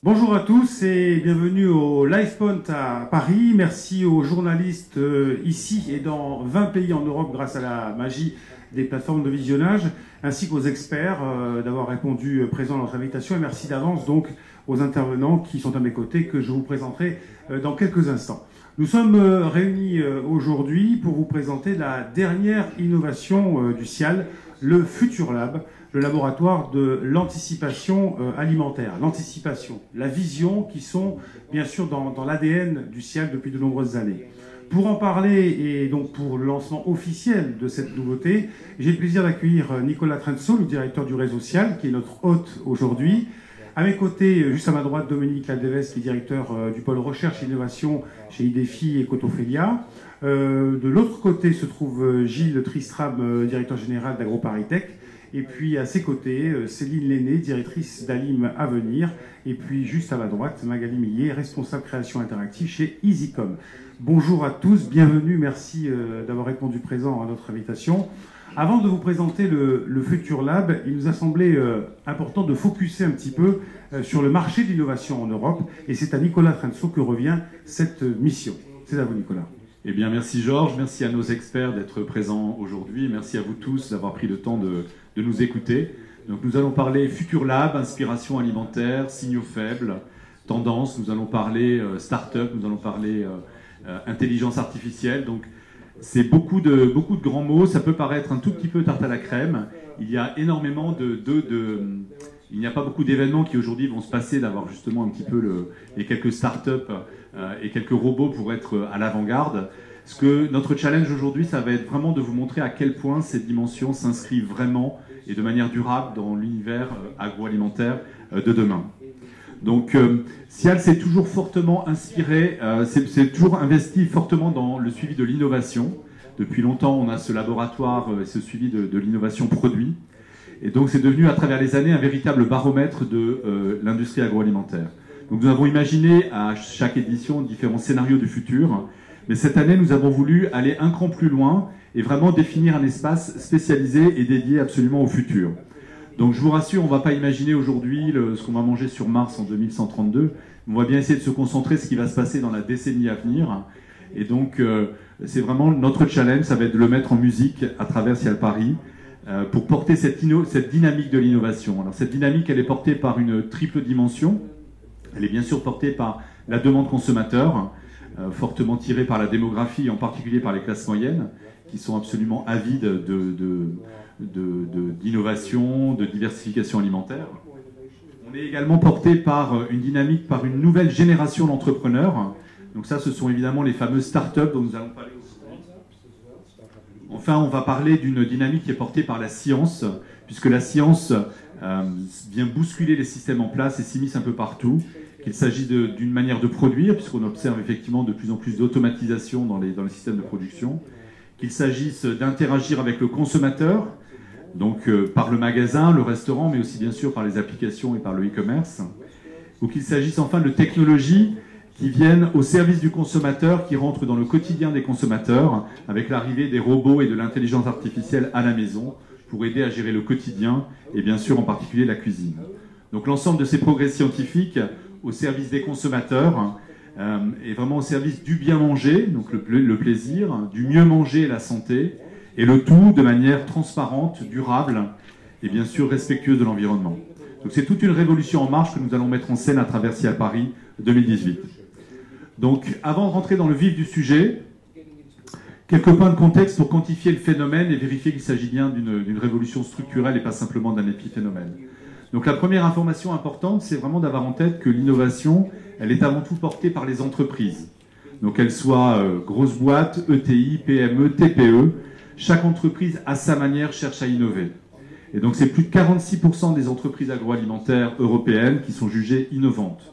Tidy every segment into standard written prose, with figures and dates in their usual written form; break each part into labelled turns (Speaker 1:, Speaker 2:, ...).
Speaker 1: Bonjour à tous et bienvenue au LivePoint à Paris. Merci aux journalistes ici et dans 20 pays en Europe grâce à la magie des plateformes de visionnage, ainsi qu'aux experts d'avoir répondu présent à notre invitation. Et merci d'avance donc aux intervenants qui sont à mes côtés, que je vous présenterai dans quelques instants. Nous sommes réunis aujourd'hui pour vous présenter la dernière innovation du CIAL, le Futur Lab, le laboratoire de l'anticipation alimentaire. L'anticipation, la vision qui sont bien sûr dans l'ADN du CIAL depuis de nombreuses années. Pour en parler et donc pour le lancement officiel de cette nouveauté, j'ai le plaisir d'accueillir Nicolas Trenso, le directeur du réseau CIAL, qui est notre hôte aujourd'hui. À mes côtés, juste à ma droite, Dominique Ladevez, qui est directeur du pôle recherche et innovation chez IDEFI et Cotophelia. De l'autre côté se trouve Gilles Tristram, directeur général d'AgroParisTech. Et puis à ses côtés, Céline Lenné, directrice d'Alim Avenir. Et puis juste à ma droite, Magali Millet, responsable création interactive chez EasyCom. Bonjour à tous, bienvenue, merci d'avoir répondu présent à notre invitation. Avant de vous présenter le Futur Lab, il nous a semblé important de focuser un petit peu sur le marché de l'innovation en Europe. Et c'est à Nicolas Trenso que revient cette mission. C'est à vous, Nicolas.
Speaker 2: Eh bien, merci Georges, merci à nos experts d'être présents aujourd'hui. Merci à vous tous d'avoir pris le temps de nous écouter. Donc, nous allons parler Futur Lab, inspiration alimentaire, signaux faibles, tendances. Nous allons parler start-up, nous allons parler intelligence artificielle. Donc, c'est beaucoup de grands mots. Ça peut paraître un tout petit peu tarte à la crème. Il y a énormément il n'y a pas beaucoup d'événements qui aujourd'hui vont se passer d'avoir justement un petit peu les quelques start-up et quelques robots pour être à l'avant-garde. Notre challenge aujourd'hui, ça va être vraiment de vous montrer à quel point cette dimension s'inscrit vraiment et de manière durable dans l'univers agroalimentaire de demain. Donc, CIAL s'est toujours fortement inspiré, s'est toujours investi fortement dans le suivi de l'innovation. Depuis longtemps, on a ce laboratoire et ce suivi de l'innovation produit. Et donc, c'est devenu à travers les années un véritable baromètre de l'industrie agroalimentaire. Donc, nous avons imaginé à chaque édition différents scénarios du futur. Mais cette année, nous avons voulu aller un cran plus loin et vraiment définir un espace spécialisé et dédié absolument au futur. Donc je vous rassure, on ne va pas imaginer aujourd'hui ce qu'on va manger sur Mars en 2132. On va bien essayer de se concentrer sur ce qui va se passer dans la décennie à venir. Et donc c'est vraiment notre challenge, ça va être de le mettre en musique à travers CIAL Paris pour porter cette dynamique de l'innovation. Alors cette dynamique, elle est portée par une triple dimension. Elle est bien sûr portée par la demande consommateur, fortement tirée par la démographie, en particulier par les classes moyennes, qui sont absolument avides d'innovation, de diversification alimentaire. On est également porté par une dynamique, par une nouvelle génération d'entrepreneurs. Donc ça, ce sont évidemment les fameuses start-up dont nous allons parler aujourd'hui. Enfin, on va parler d'une dynamique qui est portée par la science, puisque la science vient bousculer les systèmes en place et s'immisce un peu partout. Qu'il s'agisse d'une manière de produire, puisqu'on observe effectivement de plus en plus d'automatisation dans les systèmes de production, qu'il s'agisse d'interagir avec le consommateur, donc par le magasin, le restaurant, mais aussi bien sûr par les applications et par le e-commerce, ou qu'il s'agisse enfin de technologies qui viennent au service du consommateur, qui rentrent dans le quotidien des consommateurs, avec l'arrivée des robots et de l'intelligence artificielle à la maison, pour aider à gérer le quotidien, et bien sûr en particulier la cuisine. Donc l'ensemble de ces progrès scientifiques au service des consommateurs, et vraiment au service du bien manger, donc le plaisir, du mieux manger et la santé, et le tout de manière transparente, durable, et bien sûr respectueuse de l'environnement. Donc c'est toute une révolution en marche que nous allons mettre en scène à travers CIAL Paris 2018. Donc avant de rentrer dans le vif du sujet, quelques points de contexte pour quantifier le phénomène et vérifier qu'il s'agit bien d'une révolution structurelle et pas simplement d'un épiphénomène. Donc la première information importante, c'est vraiment d'avoir en tête que l'innovation, elle est avant tout portée par les entreprises. Donc qu'elles soient grosses boîtes, ETI, PME, TPE, chaque entreprise à sa manière cherche à innover. Et donc c'est plus de 46% des entreprises agroalimentaires européennes qui sont jugées innovantes.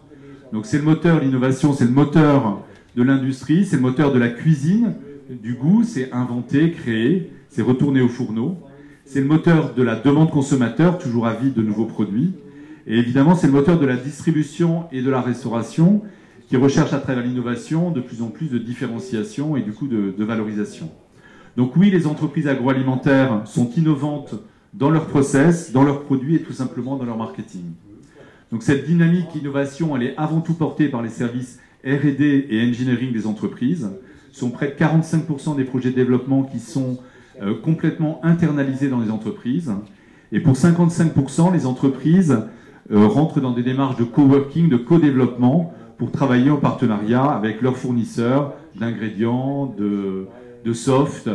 Speaker 2: Donc c'est le moteur, l'innovation, c'est le moteur de l'industrie, c'est le moteur de la cuisine, du goût, c'est inventer, créer, c'est retourner au fourneau. C'est le moteur de la demande consommateur, toujours avide de nouveaux produits. Et évidemment, c'est le moteur de la distribution et de la restauration qui recherche à travers l'innovation de plus en plus de différenciation et du coup de valorisation. Donc oui, les entreprises agroalimentaires sont innovantes dans leurs process, dans leurs produits et tout simplement dans leur marketing. Donc cette dynamique innovation, elle est avant tout portée par les services R&D et engineering des entreprises. Ce sont près de 45% des projets de développement qui sont complètement internalisés dans les entreprises. Et pour 55%, les entreprises rentrent dans des démarches de coworking, de co-développement pour travailler en partenariat avec leurs fournisseurs d'ingrédients, de soft,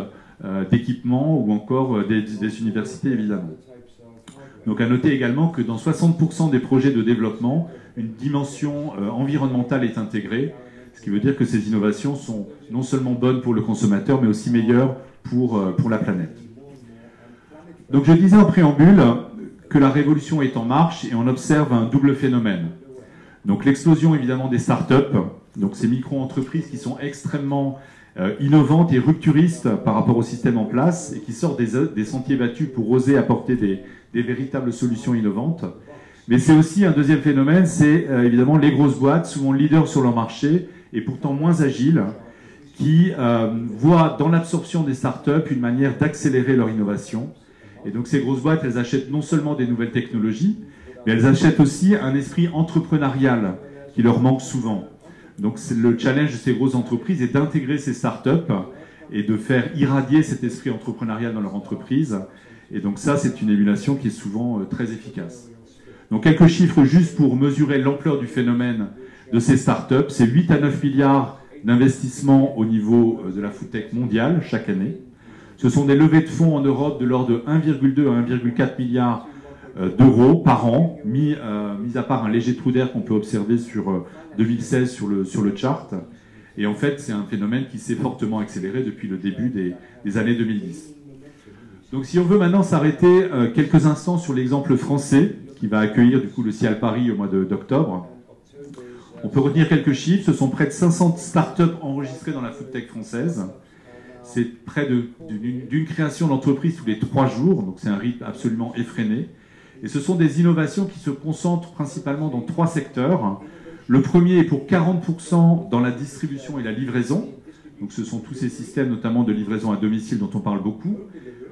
Speaker 2: d'équipements ou encore des universités évidemment. Donc à noter également que dans 60% des projets de développement, une dimension environnementale est intégrée, ce qui veut dire que ces innovations sont non seulement bonnes pour le consommateur, mais aussi meilleures pour la planète. Donc je disais en préambule que la révolution est en marche et on observe un double phénomène. Donc l'explosion évidemment des startups, donc ces micro-entreprises qui sont extrêmement innovantes et rupturistes par rapport au système en place et qui sortent des sentiers battus pour oser apporter des véritables solutions innovantes. Mais c'est aussi un deuxième phénomène, c'est évidemment les grosses boîtes, souvent leaders sur leur marché et pourtant moins agiles, qui voient dans l'absorption des startups une manière d'accélérer leur innovation. Et donc ces grosses boîtes, elles achètent non seulement des nouvelles technologies, mais elles achètent aussi un esprit entrepreneurial qui leur manque souvent. Donc le challenge de ces grosses entreprises est d'intégrer ces startups et de faire irradier cet esprit entrepreneurial dans leur entreprise. Et donc ça, c'est une émulation qui est souvent très efficace. Donc quelques chiffres juste pour mesurer l'ampleur du phénomène de ces startups. C'est 8 à 9 milliards d'investissements au niveau de la foodtech mondiale chaque année. Ce sont des levées de fonds en Europe de l'ordre de 1,2 à 1,4 milliard d'euros par an, mis à part un léger trou d'air qu'on peut observer sur 2016 sur le chart. Et en fait, c'est un phénomène qui s'est fortement accéléré depuis le début des années 2010. Donc si on veut maintenant s'arrêter quelques instants sur l'exemple français, qui va accueillir du coup le CIAL Paris au mois d'octobre, on peut retenir quelques chiffres. Ce sont près de 500 startups enregistrées dans la foodtech française. C'est près d'une création d'entreprise tous les 3 jours, donc c'est un rythme absolument effréné. Et ce sont des innovations qui se concentrent principalement dans 3 secteurs. Le premier est pour 40% dans la distribution et la livraison. Donc ce sont tous ces systèmes, notamment de livraison à domicile dont on parle beaucoup.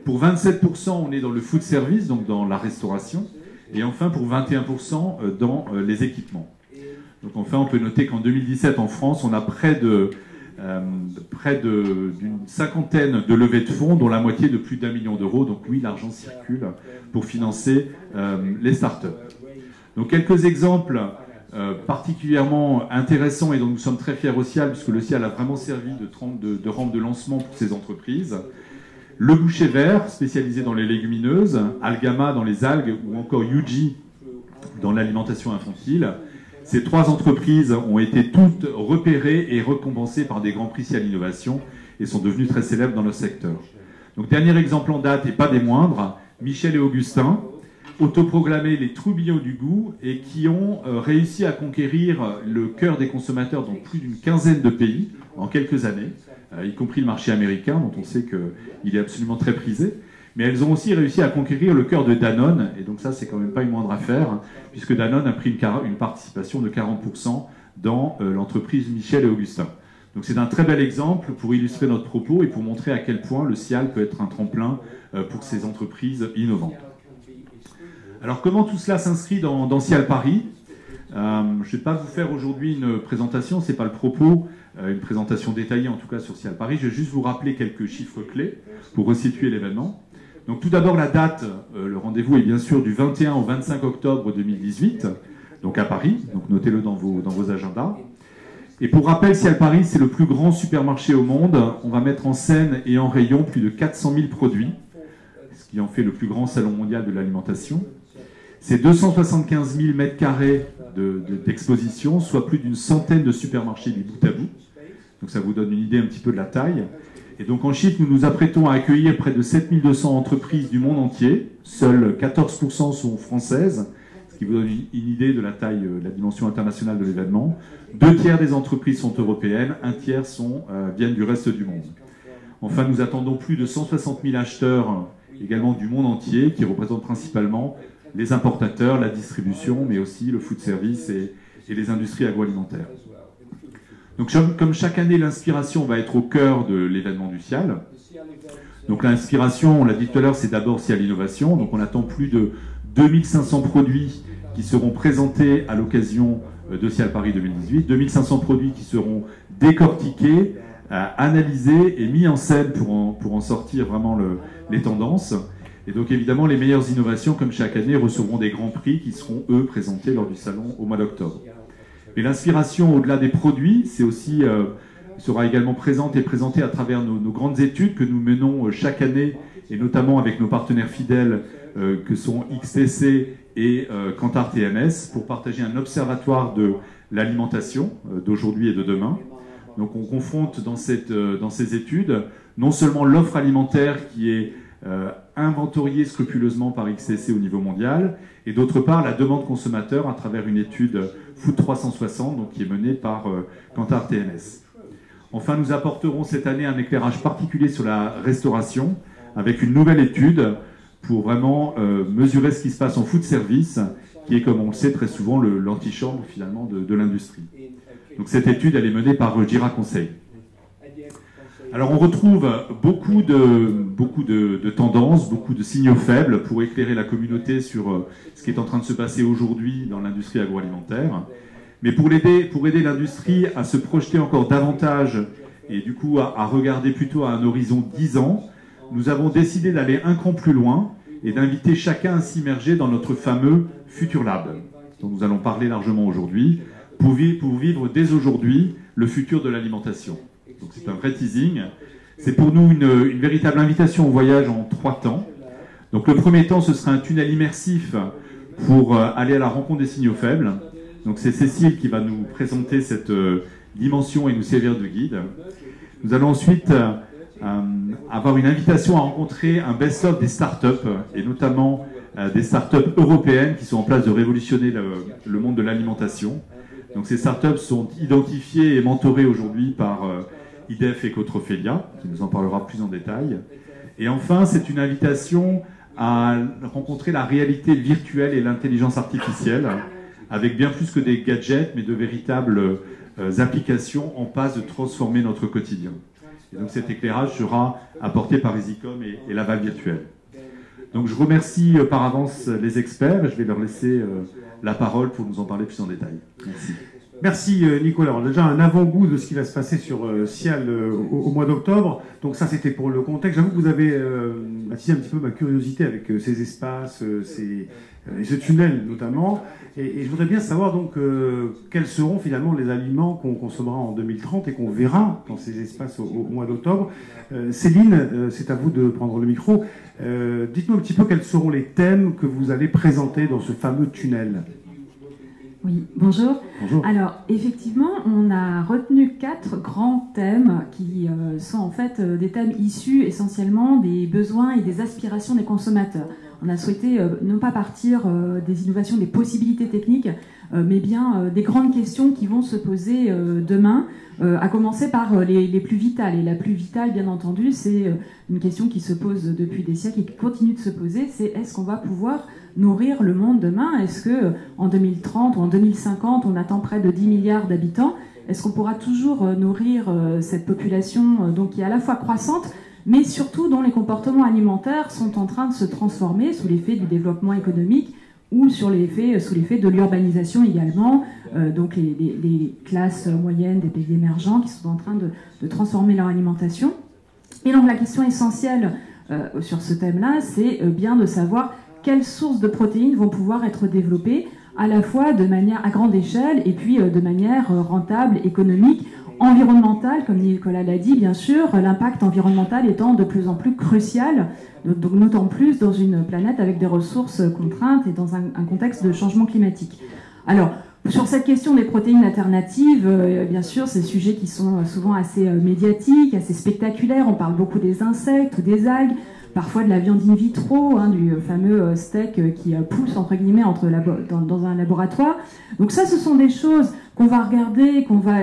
Speaker 2: Pour 27%, on est dans le food service, donc dans la restauration. Et enfin, pour 21%, dans les équipements. Donc enfin, on peut noter qu'en 2017, en France, on a près d'une cinquantaine de levées de fonds, dont la moitié de plus d'1 million d'euros. Donc oui, l'argent circule pour financer les startups. Donc quelques exemples particulièrement intéressants et dont nous sommes très fiers au CIAL, puisque le CIAL a vraiment servi de rampe de lancement pour ces entreprises. Le Boucher Vert, spécialisé dans les légumineuses, Algama dans les algues ou encore Yuji dans l'alimentation infantile. Ces 3 entreprises ont été toutes repérées et récompensées par des grands prix CIAL Innovation et sont devenues très célèbres dans leur secteur. Donc dernier exemple en date et pas des moindres, Michel et Augustin, autoproclamés les troublions du goût et qui ont réussi à conquérir le cœur des consommateurs dans plus d'une quinzaine de pays en quelques années, y compris le marché américain dont on sait qu'il est absolument très prisé. Mais elles ont aussi réussi à conquérir le cœur de Danone, et donc ça c'est quand même pas une moindre affaire, puisque Danone a pris une participation de 40% dans l'entreprise Michel et Augustin. Donc c'est un très bel exemple pour illustrer notre propos et pour montrer à quel point le CIAL peut être un tremplin pour ces entreprises innovantes. Alors comment tout cela s'inscrit dans CIAL Paris ? Je ne vais pas vous faire aujourd'hui une présentation, ce n'est pas le propos, une présentation détaillée en tout cas sur CIAL Paris. Je vais juste vous rappeler quelques chiffres clés pour resituer l'événement. Donc tout d'abord la date, le rendez-vous est bien sûr du 21 au 25 octobre 2018, donc à Paris, donc notez-le dans vos agendas. Et pour rappel, CIAL Paris, c'est le plus grand supermarché au monde. On va mettre en scène et en rayon plus de 400 000 produits, ce qui en fait le plus grand salon mondial de l'alimentation. C'est 275 000 mètres carrés d'exposition, soit plus d'une centaine de supermarchés du bout à bout. Donc ça vous donne une idée un petit peu de la taille. Et donc en chiffres, nous nous apprêtons à accueillir près de 7200 entreprises du monde entier. Seules 14% sont françaises, ce qui vous donne une idée de la taille, de la dimension internationale de l'événement. 2 tiers des entreprises sont européennes, 1 tiers viennent du reste du monde. Enfin, nous attendons plus de 160 000 acheteurs également du monde entier, qui représentent principalement les importateurs, la distribution, mais aussi le food service et les industries agroalimentaires. Donc comme chaque année, l'inspiration va être au cœur de l'événement du CIAL. Donc l'inspiration, on l'a dit tout à l'heure, c'est d'abord CIAL Innovation. Donc on attend plus de 2500 produits qui seront présentés à l'occasion d'Ocial Paris 2018, 2500 produits qui seront décortiqués, analysés et mis en scène pour en sortir vraiment les tendances. Et donc évidemment, les meilleures innovations, comme chaque année, recevront des grands prix qui seront, eux, présentés lors du salon au mois d'octobre. Mais l'inspiration, au-delà des produits, sera également présente et présentée à travers nos grandes études que nous menons chaque année, et notamment avec nos partenaires fidèles que sont XTC et Kantar TMS, pour partager un observatoire de l'alimentation d'aujourd'hui et de demain. Donc on confronte dans ces études non seulement l'offre alimentaire qui est inventoriée scrupuleusement par XTC au niveau mondial, et d'autre part la demande consommateur à travers une étude Food 360 donc, qui est menée par Kantar TMS. Enfin, nous apporterons cette année un éclairage particulier sur la restauration avec une nouvelle étude pour vraiment mesurer ce qui se passe en food service, qui est, comme on le sait très souvent, l'antichambre finalement de l'industrie. Donc cette étude, elle est menée par Gira Conseil. Alors on retrouve beaucoup de tendances, beaucoup de signaux faibles pour éclairer la communauté sur ce qui est en train de se passer aujourd'hui dans l'industrie agroalimentaire. Mais pour aider l'industrie à se projeter encore davantage et du coup à regarder plutôt à un horizon 10 ans, nous avons décidé d'aller un cran plus loin et d'inviter chacun à s'immerger dans notre fameux Futur Lab, dont nous allons parler largement aujourd'hui, pour vivre dès aujourd'hui le futur de l'alimentation. Donc c'est un vrai teasing. C'est pour nous une véritable invitation au voyage en 3 temps. Donc le premier temps, ce sera un tunnel immersif pour aller à la rencontre des signaux faibles. Donc c'est Cécile qui va nous présenter cette dimension et nous servir de guide. Nous allons ensuite avoir une invitation à rencontrer un best-of des startups, et notamment des startups européennes qui sont en place de révolutionner le monde de l'alimentation. Donc ces startups sont identifiées et mentorées aujourd'hui par IDEF et Cotrophelia, qui nous en parlera plus en détail. Et enfin, c'est une invitation à rencontrer la réalité virtuelle et l'intelligence artificielle, avec bien plus que des gadgets, mais de véritables applications en passe de transformer notre quotidien. Et donc cet éclairage sera apporté par EasyCom et Laval Virtuel. Donc je remercie par avance les experts et je vais leur laisser la parole pour nous en parler plus en détail. Merci.
Speaker 1: Merci Nicolas. On a déjà un avant-goût de ce qui va se passer sur Cial au mois d'octobre. Donc ça c'était pour le contexte. J'avoue que vous avez attisé un petit peu ma curiosité avec ces espaces, et ce tunnel notamment. Et je voudrais bien savoir donc quels seront finalement les aliments qu'on consommera en 2030 et qu'on verra dans ces espaces au mois d'octobre. Céline, c'est à vous de prendre le micro. Dites-nous un petit peu quels seront les thèmes que vous allez présenter dans ce fameux tunnel.
Speaker 3: Oui, bonjour.
Speaker 1: Bonjour.
Speaker 3: Alors, effectivement, on a retenu 4 grands thèmes qui sont en fait des thèmes issus essentiellement des besoins et des aspirations des consommateurs. On a souhaité non pas partir des innovations, des possibilités techniques, mais bien des grandes questions qui vont se poser demain, à commencer par les plus vitales. Et la plus vitale, bien entendu, c'est une question qui se pose depuis des siècles et qui continue de se poser, c'est est-ce qu'on va pouvoir nourrir le monde demain? Est-ce que en 2030 ou en 2050, on attend près de 10 milliards d'habitants? Est-ce qu'on pourra toujours nourrir cette population donc, qui est à la fois croissante, mais surtout dont les comportements alimentaires sont en train de se transformer sous l'effet du développement économique ou sous l'effet de l'urbanisation également, donc les classes moyennes des pays émergents qui sont en train de transformer leur alimentation. Et donc la question essentielle sur ce thème-là, c'est bien de savoir quelles sources de protéines vont pouvoir être développées à la fois de manière à grande échelle et puis de manière rentable, économique, environnementale, comme Nicolas l'a dit, bien sûr, l'impact environnemental étant de plus en plus crucial, donc d'autant plus dans une planète avec des ressources contraintes et dans un contexte de changement climatique. Alors, sur cette question des protéines alternatives, bien sûr, c'est des sujets qui sont souvent assez médiatiques, assez spectaculaires. On parle beaucoup des insectes ou des algues, parfois de la viande in vitro, du fameux steak qui pousse entre guillemets dans un laboratoire. Donc ça, ce sont des choses qu'on va regarder, qu'on va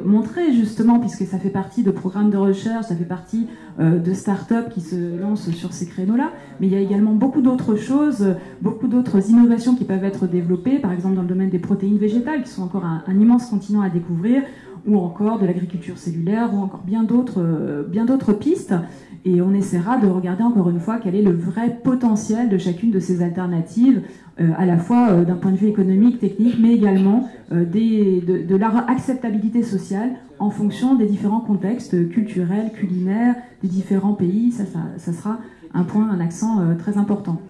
Speaker 3: montrer justement, puisque ça fait partie de programmes de recherche, ça fait partie de start-up qui se lancent sur ces créneaux-là. Mais il y a également beaucoup d'autres choses, beaucoup d'autres innovations qui peuvent être développées, par exemple dans le domaine des protéines végétales, qui sont encore un immense continent à découvrir, ou encore de l'agriculture cellulaire, ou encore bien d'autres pistes. Et on essaiera de regarder encore une fois quel est le vrai potentiel de chacune de ces alternatives, à la fois d'un point de vue économique, technique, mais également de leur acceptabilité sociale en fonction des différents contextes culturels, culinaires, des différents pays. Ça sera un accent très important.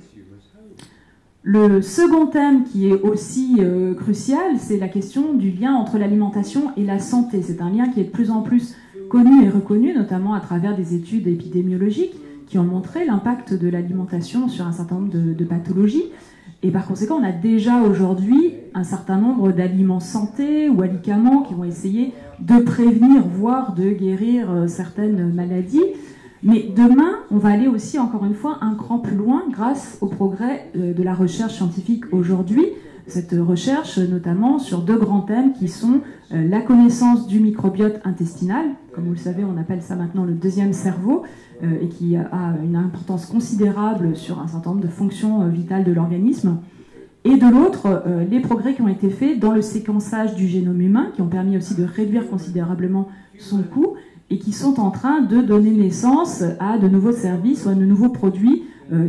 Speaker 3: Le second thème qui est aussi crucial, c'est la question du lien entre l'alimentation et la santé. C'est un lien qui est de plus en plus connu et reconnu, notamment à travers des études épidémiologiques qui ont montré l'impact de l'alimentation sur un certain nombre de pathologies. Et par conséquent, on a déjà aujourd'hui un certain nombre d'aliments santé ou alicaments qui vont essayer de prévenir, voire de guérir certaines maladies. Mais demain, on va aller aussi, encore une fois, un cran plus loin grâce au progrès de la recherche scientifique aujourd'hui. Cette recherche, notamment sur deux grands thèmes qui sont la connaissance du microbiote intestinal, comme vous le savez, on appelle ça maintenant le deuxième cerveau, et qui a une importance considérable sur un certain nombre de fonctions vitales de l'organisme. Et de l'autre, les progrès qui ont été faits dans le séquençage du génome humain, qui ont permis aussi de réduire considérablement son coût, et qui sont en train de donner naissance à de nouveaux services ou à de nouveaux produits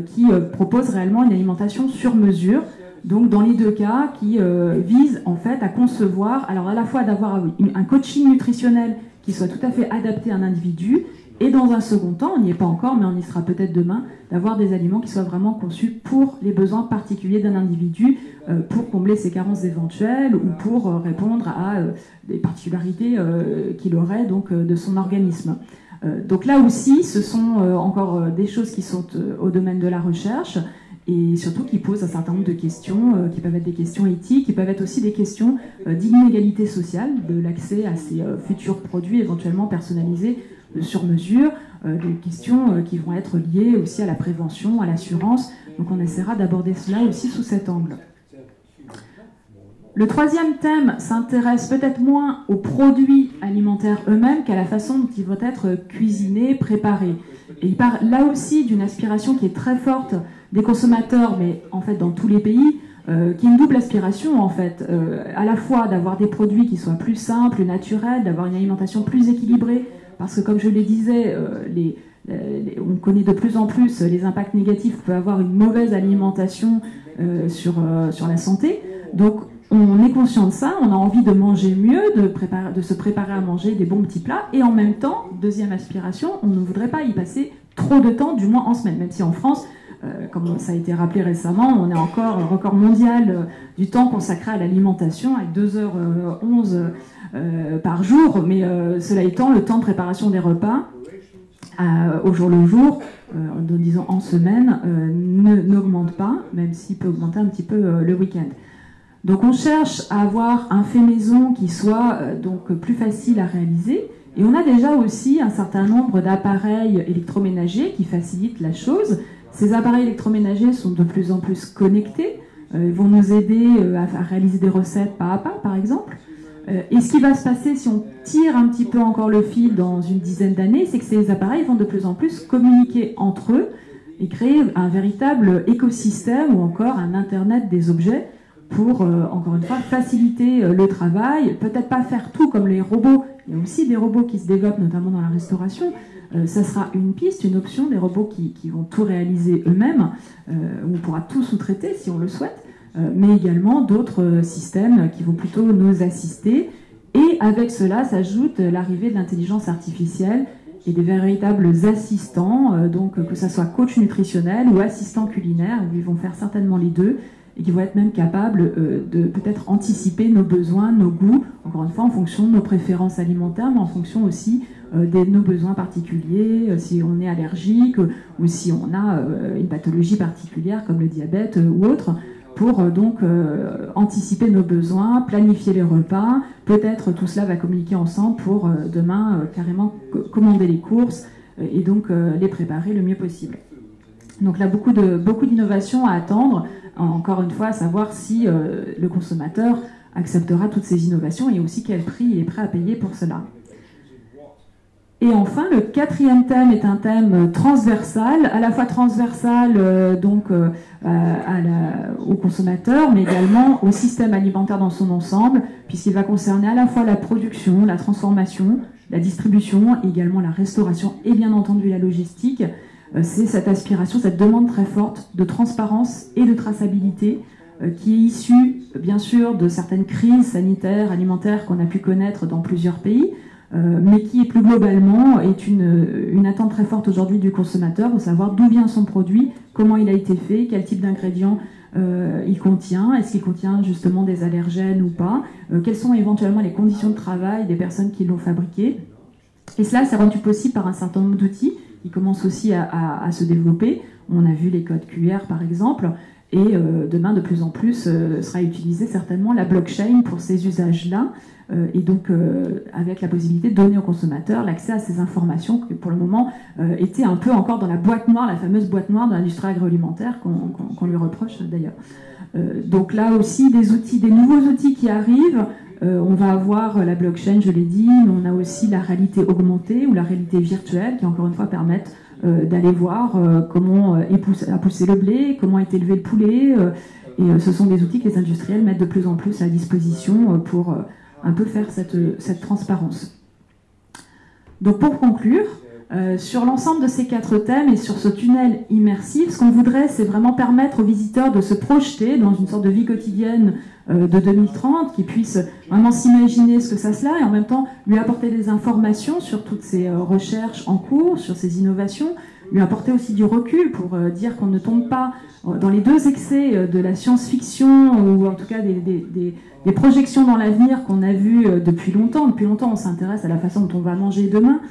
Speaker 3: qui proposent réellement une alimentation sur mesure. Donc dans les deux cas, qui visent en fait à concevoir, alors à la fois d'avoir un coaching nutritionnel qui soit tout à fait adapté à un individu, et dans un second temps, on n'y est pas encore, mais on y sera peut-être demain, d'avoir des aliments qui soient vraiment conçus pour les besoins particuliers d'un individu, pour combler ses carences éventuelles ou pour répondre à des particularités qu'il aurait donc, de son organisme. Donc là aussi, ce sont encore des choses qui sont au domaine de la recherche et surtout qui posent un certain nombre de questions, qui peuvent être des questions éthiques, qui peuvent être aussi des questions d'inégalité sociale, de l'accès à ces futurs produits éventuellement personnalisés sur mesure, des questions qui vont être liées aussi à la prévention, à l'assurance. Donc on essaiera d'aborder cela aussi sous cet angle. Le troisième thème s'intéresse peut-être moins aux produits alimentaires eux-mêmes qu'à la façon dont ils vont être cuisinés, préparés. Et il part là aussi d'une aspiration qui est très forte des consommateurs, mais en fait dans tous les pays, qui est une double aspiration en fait, à la fois d'avoir des produits qui soient plus simples, naturels, d'avoir une alimentation plus équilibrée, parce que comme je le disais, on connaît de plus en plus les impacts négatifs que peut avoir une mauvaise alimentation sur la santé. Donc on est conscient de ça, on a envie de manger mieux, de se préparer à manger des bons petits plats, et en même temps, deuxième aspiration, on ne voudrait pas y passer trop de temps, du moins en semaine, même si en France, comme ça a été rappelé récemment, on est encore record mondial du temps consacré à l'alimentation, avec 2h11 par jour, mais cela étant, le temps de préparation des repas au jour le jour, disons en semaine, n'augmente pas, même s'il peut augmenter un petit peu le week-end. Donc on cherche à avoir un fait maison qui soit donc plus facile à réaliser, et on a déjà aussi un certain nombre d'appareils électroménagers qui facilitent la chose. Ces appareils électroménagers sont de plus en plus connectés, vont nous aider à réaliser des recettes pas à pas, par exemple. Et ce qui va se passer si on tire un petit peu encore le fil dans une dizaine d'années, c'est que ces appareils vont de plus en plus communiquer entre eux et créer un véritable écosystème ou encore un Internet des objets pour, encore une fois, faciliter le travail. Peut-être pas faire tout comme les robots. Il y a aussi des robots qui se développent, notamment dans la restauration. Ça sera une piste, une option, des robots qui vont tout réaliser eux-mêmes, où on pourra tout sous-traiter si on le souhaite, mais également d'autres systèmes qui vont plutôt nous assister. Et avec cela s'ajoute l'arrivée de l'intelligence artificielle et des véritables assistants, donc que ce soit coach nutritionnel ou assistant culinaire, où ils vont faire certainement les deux, et qui vont être même capables de peut-être anticiper nos besoins, nos goûts, encore une fois en fonction de nos préférences alimentaires, mais en fonction aussi de nos besoins particuliers, si on est allergique ou si on a une pathologie particulière comme le diabète ou autre, pour donc anticiper nos besoins, planifier les repas. Peut-être tout cela va communiquer ensemble pour demain carrément commander les courses et donc les préparer le mieux possible. Donc là, beaucoup d'innovations à attendre, encore une fois, à savoir si le consommateur acceptera toutes ces innovations et aussi quel prix il est prêt à payer pour cela. Et enfin, le quatrième thème est un thème transversal, à la fois transversal aux consommateurs, mais également au système alimentaire dans son ensemble, puisqu'il va concerner à la fois la production, la transformation, la distribution, également la restauration et bien entendu la logistique. C'est cette aspiration, cette demande très forte de transparence et de traçabilité qui est issue bien sûr de certaines crises sanitaires, alimentaires qu'on a pu connaître dans plusieurs pays, mais qui plus globalement est une attente très forte aujourd'hui du consommateur de savoir d'où vient son produit, comment il a été fait, quel type d'ingrédients il contient, est-ce qu'il contient justement des allergènes ou pas, quelles sont éventuellement les conditions de travail des personnes qui l'ont fabriqué. Et cela, c'est rendu possible par un certain nombre d'outils qui commencent aussi à se développer. On a vu les codes QR par exemple, et demain de plus en plus sera utilisée certainement la blockchain pour ces usages-là, et donc avec la possibilité de donner aux consommateurs l'accès à ces informations qui pour le moment étaient un peu encore dans la boîte noire, la fameuse boîte noire de l'industrie agroalimentaire qu'on lui reproche d'ailleurs. Donc là aussi des nouveaux outils qui arrivent. On va avoir la blockchain, je l'ai dit, mais on a aussi la réalité augmentée ou la réalité virtuelle qui encore une fois permettent d'aller voir comment a poussé le blé, comment est élevé le poulet, et ce sont des outils que les industriels mettent de plus en plus à disposition pour un peu faire cette transparence. Donc pour conclure, sur l'ensemble de ces 4 thèmes et sur ce tunnel immersif, ce qu'on voudrait, c'est vraiment permettre aux visiteurs de se projeter dans une sorte de vie quotidienne de 2030, qu'ils puissent vraiment s'imaginer ce que ça sera et en même temps lui apporter des informations sur toutes ces recherches en cours, sur ces innovations, lui apporter aussi du recul pour dire qu'on ne tombe pas dans les 2 excès de la science-fiction ou en tout cas des projections dans l'avenir qu'on a vues depuis longtemps. Depuis longtemps, on s'intéresse à la façon dont on va manger demain.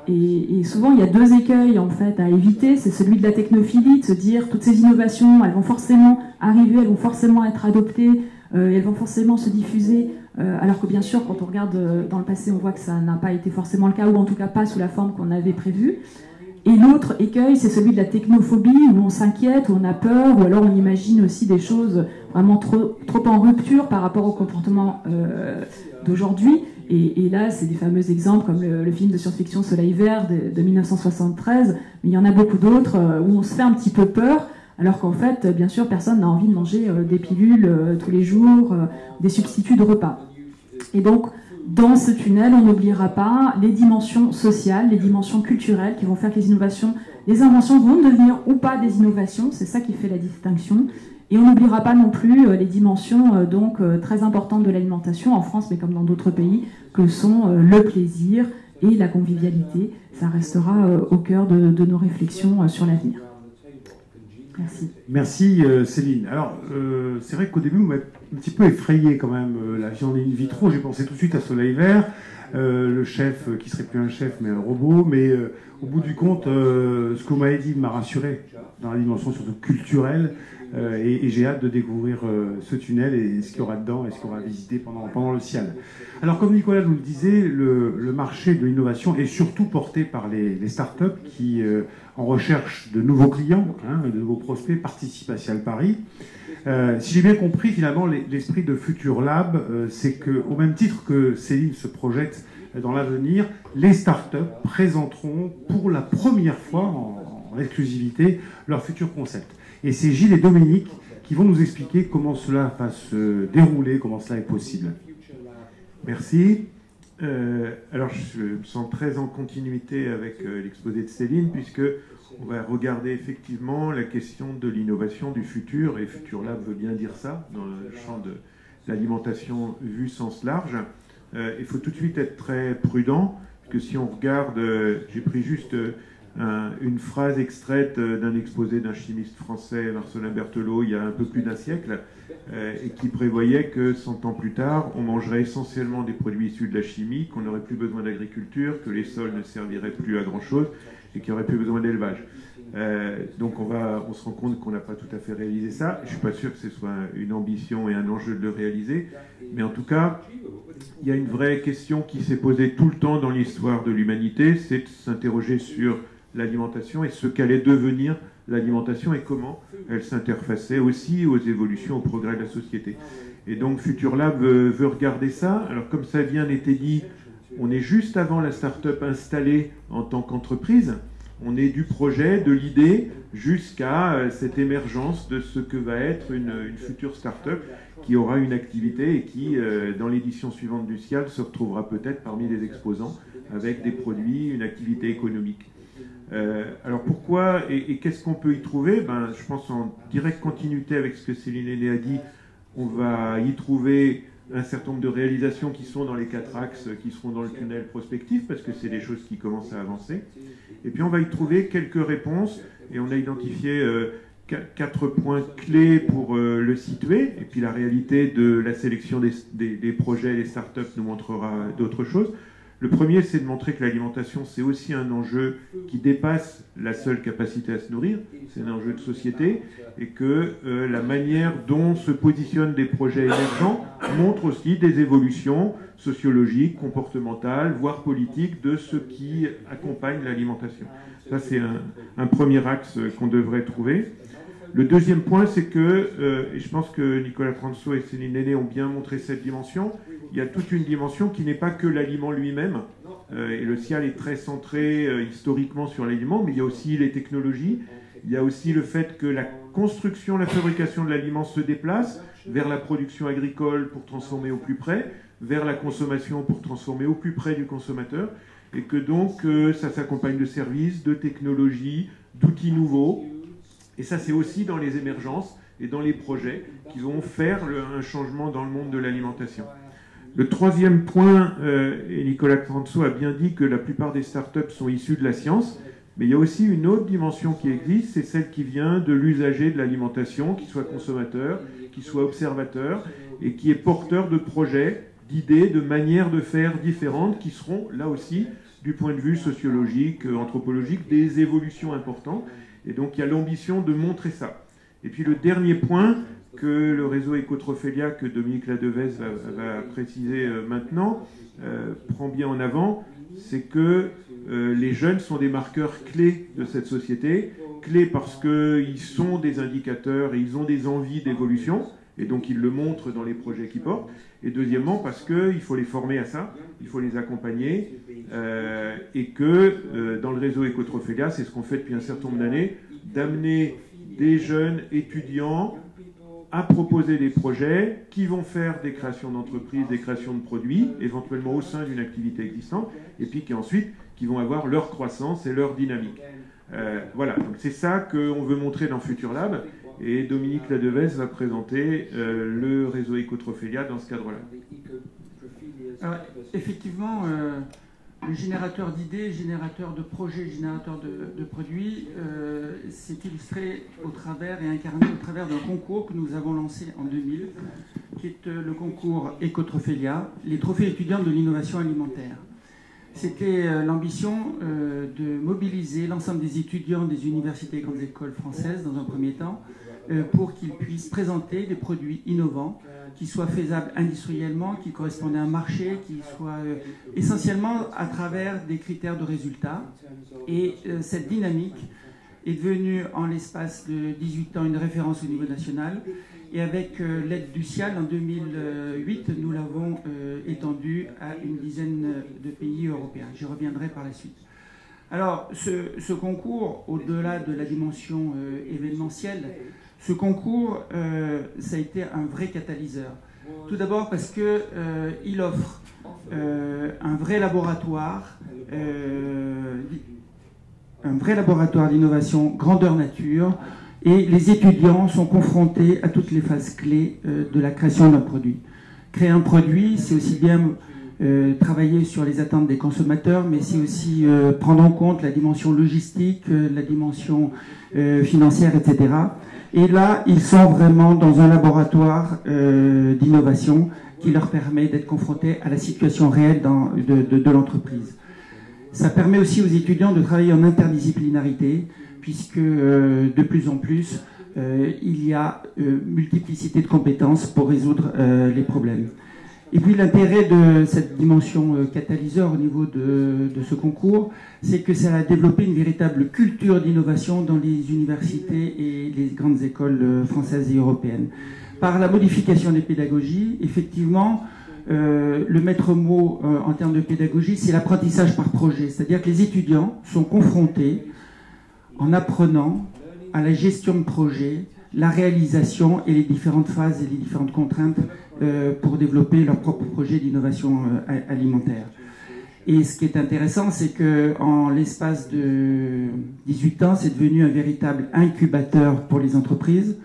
Speaker 3: Et souvent, il y a 2 écueils en fait à éviter. C'est celui de la technophilie, de se dire toutes ces innovations, elles vont forcément arriver, elles vont forcément être adoptées, elles vont forcément se diffuser. Alors que bien sûr, quand on regarde dans le passé, on voit que ça n'a pas été forcément le cas, ou en tout cas pas sous la forme qu'on avait prévue. Et l'autre écueil, c'est celui de la technophobie, où on s'inquiète, où on a peur, ou alors on imagine aussi des choses vraiment trop en rupture par rapport au comportement d'aujourd'hui. Et là, c'est des fameux exemples comme le film de science-fiction Soleil Vert de 1973, mais il y en a beaucoup d'autres où on se fait un petit peu peur, alors qu'en fait, bien sûr, personne n'a envie de manger des pilules tous les jours, des substituts de repas. Et donc, dans ce tunnel, on n'oubliera pas les dimensions sociales, les dimensions culturelles qui vont faire que les inventions vont devenir ou pas des innovations, c'est ça qui fait la distinction. Et on n'oubliera pas non plus les dimensions très importantes de l'alimentation en France, mais comme dans d'autres pays, que sont le plaisir et la convivialité. Ça restera au cœur de nos réflexions sur l'avenir. Merci.
Speaker 1: Merci Céline. Alors, c'est vrai qu'au début, vous m'avez un petit peu effrayé quand même. La viande in vitro, j'ai pensé tout de suite à Soleil Vert, le chef qui serait plus un chef mais un robot. Mais au bout du compte, ce que vous m'avez dit m'a rassuré dans la dimension surtout culturelle. Et j'ai hâte de découvrir ce tunnel et ce qu'il y aura dedans et ce qu'on va visiter pendant le Cial. Alors, comme Nicolas nous le disait, le marché de l'innovation est surtout porté par les startups qui, en recherche de nouveaux clients, de nouveaux prospects, participent à Cial Paris. Si j'ai bien compris, finalement, l'esprit de Futur Lab, c'est qu'au même titre que Céline se projette dans l'avenir, les startups présenteront pour la première fois en exclusivité leur futur concept. Et c'est Gilles et Dominique qui vont nous expliquer comment cela va se dérouler, comment cela est possible.
Speaker 4: Merci. Alors, je me sens très en continuité avec l'exposé de Céline, puisque on va regarder effectivement la question de l'innovation du futur, et Futur Lab veut bien dire ça, dans le champ de l'alimentation vu sens large. Il faut tout de suite être très prudent, parce que si on regarde, j'ai pris juste une phrase extraite d'un exposé d'un chimiste français, Marcelin Berthelot, il y a un peu plus d'un siècle, et qui prévoyait que 100 ans plus tard, on mangerait essentiellement des produits issus de la chimie, qu'on n'aurait plus besoin d'agriculture, que les sols ne serviraient plus à grand-chose, et qu'il n'y aurait plus besoin d'élevage. Donc on se rend compte qu'on n'a pas tout à fait réalisé ça. Je ne suis pas sûr que ce soit une ambition et un enjeu de le réaliser, mais en tout cas, il y a une vraie question qui s'est posée tout le temps dans l'histoire de l'humanité, c'est de s'interroger sur l'alimentation et ce qu'allait devenir l'alimentation et comment elle s'interfaçait aussi aux évolutions, au progrès de la société. Et donc Futur Lab veut regarder ça. Alors comme ça vient d'être dit, on est juste avant la start-up installée en tant qu'entreprise. On est du projet, de l'idée, jusqu'à cette émergence de ce que va être une future start-up qui aura une activité et qui, dans l'édition suivante du CIAL, se retrouvera peut-être parmi les exposants avec des produits, une activité économique. Alors pourquoi et qu'est-ce qu'on peut y trouver? Je pense en directe continuité avec ce que Céline Henné a dit, on va y trouver un certain nombre de réalisations qui sont dans les 4 axes, qui seront dans le tunnel prospectif, parce que c'est des choses qui commencent à avancer. Et puis on va y trouver quelques réponses, et on a identifié 4 points clés pour le situer, et puis la réalité de la sélection des projets, les startups nous montrera d'autres choses. Le premier, c'est de montrer que l'alimentation, c'est aussi un enjeu qui dépasse la seule capacité à se nourrir, c'est un enjeu de société, et que la manière dont se positionnent des projets émergents montre aussi des évolutions sociologiques, comportementales, voire politiques de ce qui accompagne l'alimentation. Ça, c'est un premier axe qu'on devrait trouver. Le deuxième point, c'est que, et je pense que Nicolas Franceau et Céline Henné ont bien montré cette dimension, il y a toute une dimension qui n'est pas que l'aliment lui-même, et le CIAL est très centré historiquement sur l'aliment, mais il y a aussi les technologies, il y a aussi le fait que la construction, la fabrication de l'aliment se déplace vers la production agricole pour transformer au plus près, vers la consommation pour transformer au plus près du consommateur, et que donc ça s'accompagne de services, de technologies, d'outils nouveaux. Et ça, c'est aussi dans les émergences et dans les projets qui vont faire un changement dans le monde de l'alimentation. Le troisième point, et Nicolas Franceau a bien dit que la plupart des startups sont issues de la science, mais il y a aussi une autre dimension qui existe, c'est celle qui vient de l'usager de l'alimentation, qui soit consommateur, qui soit observateur, et qui est porteur de projets, d'idées, de manières de faire différentes, qui seront, là aussi, du point de vue sociologique, anthropologique, des évolutions importantes. Et donc il y a l'ambition de montrer ça. Et puis le dernier point que le réseau Ecotrophelia, que Dominique Ladevez va préciser maintenant, prend bien en avant, c'est que les jeunes sont des marqueurs clés de cette société, clés parce qu'ils sont des indicateurs et ils ont des envies d'évolution, et donc ils le montrent dans les projets qu'ils portent. Et deuxièmement, parce qu'il faut les former à ça, il faut les accompagner, et que dans le réseau Ecotrophelia, c'est ce qu'on fait depuis un certain nombre d'années, d'amener des jeunes étudiants à proposer des projets qui vont faire des créations d'entreprises, des créations de produits, éventuellement au sein d'une activité existante, et puis qui ensuite qui vont avoir leur croissance et leur dynamique. Voilà, donc c'est ça qu'on veut montrer dans Futur Lab. Et Dominique Ladevez va présenter le réseau Ecotrophelia dans ce cadre-là.
Speaker 5: Alors, effectivement, le générateur d'idées, générateur de projets, générateur de produits, s'est illustré au travers et incarné au travers d'un concours que nous avons lancé en 2000, qui est le concours Ecotrophelia, les trophées étudiants de l'innovation alimentaire. C'était l'ambition de mobiliser l'ensemble des étudiants des universités et grandes écoles françaises, dans un premier temps, pour qu'ils puissent présenter des produits innovants, qui soient faisables industriellement, qui correspondent à un marché, qui soient essentiellement à travers des critères de résultats. Et cette dynamique est devenue, en l'espace de 18 ans, une référence au niveau national. Et avec l'aide du CIAL, en 2008, nous l'avons étendue à une dizaine de pays européens. J'y reviendrai par la suite. Alors, ce concours, au-delà de la dimension événementielle, ce concours, ça a été un vrai catalyseur. Tout d'abord parce qu'il offre un vrai laboratoire d'innovation grandeur nature, et les étudiants sont confrontés à toutes les phases clés de la création d'un produit. Créer un produit, c'est aussi bien travailler sur les attentes des consommateurs, mais c'est aussi prendre en compte la dimension logistique, la dimension financière, etc. Et là, ils sont vraiment dans un laboratoire d'innovation qui leur permet d'être confrontés à la situation réelle de l'entreprise. Ça permet aussi aux étudiants de travailler en interdisciplinarité, puisque de plus en plus, il y a multiplicité de compétences pour résoudre les problèmes. Et puis l'intérêt de cette dimension catalyseur au niveau de ce concours, c'est que ça a développé une véritable culture d'innovation dans les universités et les grandes écoles françaises et européennes. Par la modification des pédagogies, effectivement, le maître mot en termes de pédagogie, c'est l'apprentissage par projet. C'est-à-dire que les étudiants sont confrontés, en apprenant à la gestion de projet, la réalisation et les différentes phases et les différentes contraintes pour développer leur propre projet d'innovation alimentaire. Et ce qui est intéressant, c'est qu'en l'espace de 18 ans, c'est devenu un véritable incubateur pour les entreprises.